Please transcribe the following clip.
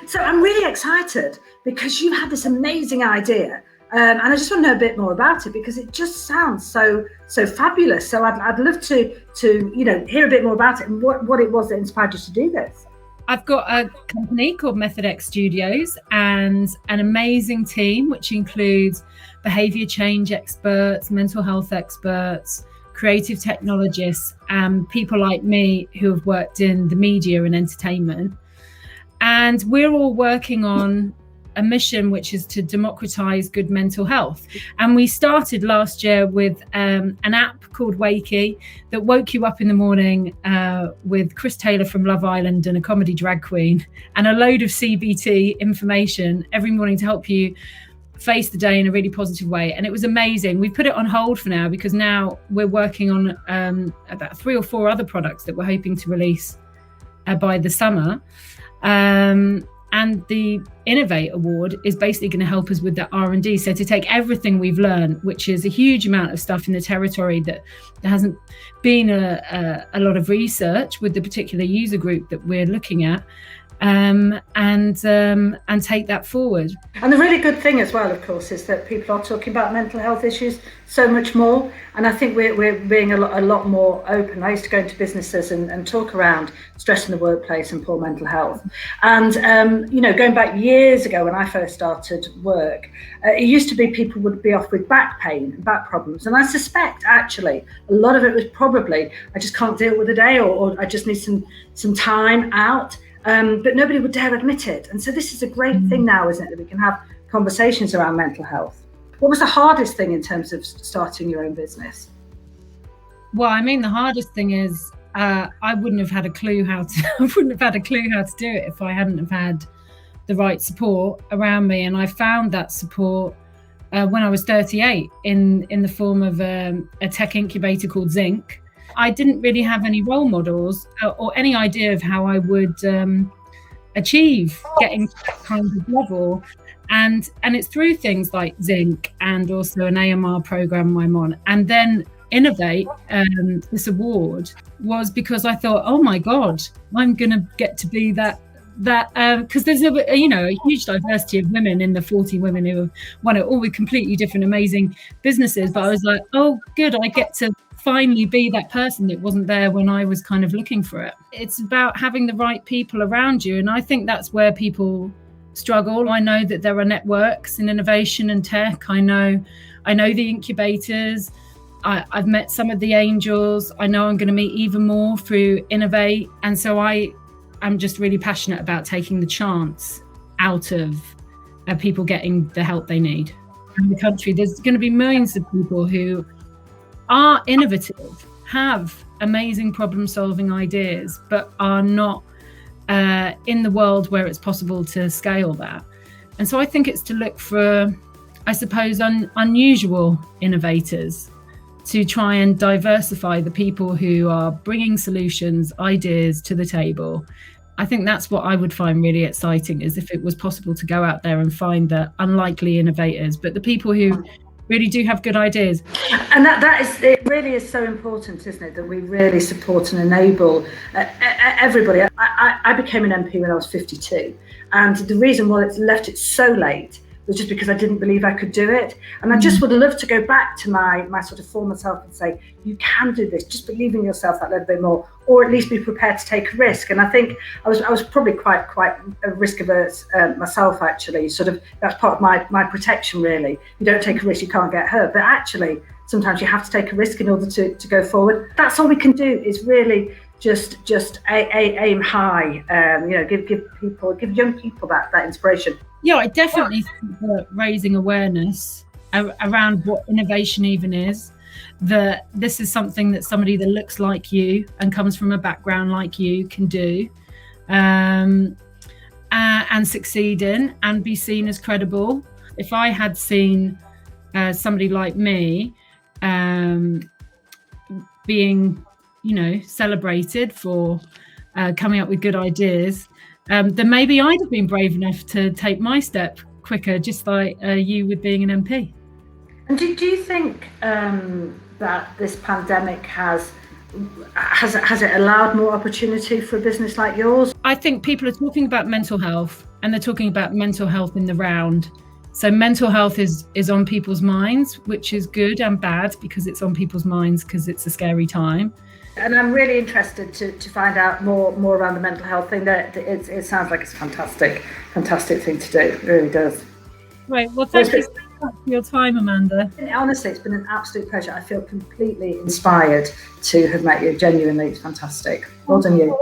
So I'm really excited because you had this amazing idea. And I just want to know a bit more about it because it just sounds so fabulous. So I'd love to hear a bit more about it and what it was that inspired you to do this. I've got a company called Method X Studios and an amazing team, which includes behaviour change experts, mental health experts, creative technologists, and people like me who have worked in the media and entertainment. And we're all working on a mission which is to democratise good mental health. And we started last year with an app called Wakey that woke you up in the morning with Chris Taylor from Love Island and a comedy drag queen and a load of CBT information every morning to help you face the day in a really positive way. And it was amazing. We've put it on hold for now because now we're working on about 3 or 4 other products that we're hoping to release by the summer. And the Innovate Award is basically going to help us with the R&D. So to take everything we've learned, which is a huge amount of stuff in the territory that there hasn't been a lot of research with the particular user group that we're looking at, and take that forward. And the really good thing as well, of course, is that people are talking about mental health issues so much more. And I think we're being a lot more open. I used to go into businesses and talk around stress in the workplace and poor mental health. And, going back years ago when I first started work, it used to be people would be off with back pain and back problems. And I suspect actually a lot of it was probably, I just can't deal with the day or I just need some time out. But nobody would dare admit it. And so this is a great thing now, isn't it, that we can have conversations around mental health. What was the hardest thing in terms of starting your own business? Well, I mean, the hardest thing is I wouldn't have had a clue how to do it if I hadn't have had the right support around me. And I found that support when I was 38 in the form of a tech incubator called Zinc. I didn't really have any role models or any idea of how I would achieve getting to that kind of level. And it's through things like Zinc and also an AMR program I'm on. And then Innovate, this award, was because I thought, oh my God, I'm going to get to be that because there's a huge diversity of women in the 40 women who have won it all with completely different, amazing businesses. But I was like, oh, good, I get to finally be that person that wasn't there when I was kind of looking for it. It's about having the right people around you. And I think that's where people struggle. I know that there are networks in innovation and tech. I know the incubators. I've met some of the angels. I know I'm going to meet even more through Innovate. And so I'm just really passionate about taking the chance out of people getting the help they need. In the country, there's going to be millions of people who are innovative, have amazing problem-solving ideas, but are not in the world where it's possible to scale that. And so I think it's to look for, I suppose, unusual innovators to try and diversify the people who are bringing solutions, ideas to the table. I think that's what I would find really exciting, is if it was possible to go out there and find the unlikely innovators, but the people who really do have good ideas. And it really is so important, isn't it, that we really support and enable everybody. I became an MP when I was 52, and the reason why it's left it so late was just because I didn't believe I could do it. And I just would love to go back to my sort of former self and say, you can do this, just believe in yourself that little bit more, or at least be prepared to take a risk. And I think I was probably quite a risk averse myself, actually. Sort of, that's part of my protection, really. You don't take a risk, you can't get hurt. But actually, sometimes you have to take a risk in order to go forward. That's all we can do, is really just aim high. Give young people that inspiration. Yeah, I definitely think that raising awareness around what innovation even is, that this is something that somebody that looks like you and comes from a background like you can do, and succeed in and be seen as credible. If I had seen somebody like me being, celebrated for coming up with good ideas, then maybe I'd have been brave enough to take my step quicker, just like you with being an MP. And do you think that this pandemic has has it allowed more opportunity for a business like yours? I think people are talking about mental health, and they're talking about mental health in the round. So mental health is on people's minds, which is good and bad, because it's on people's minds because it's a scary time. And I'm really interested to find out more around the mental health thing. That it sounds like it's a fantastic thing to do. It really does. Right. Well, thank you so much for your time, Amanda. Honestly, it's been an absolute pleasure. I feel completely inspired to have met you. Genuinely, it's fantastic. Well done, you.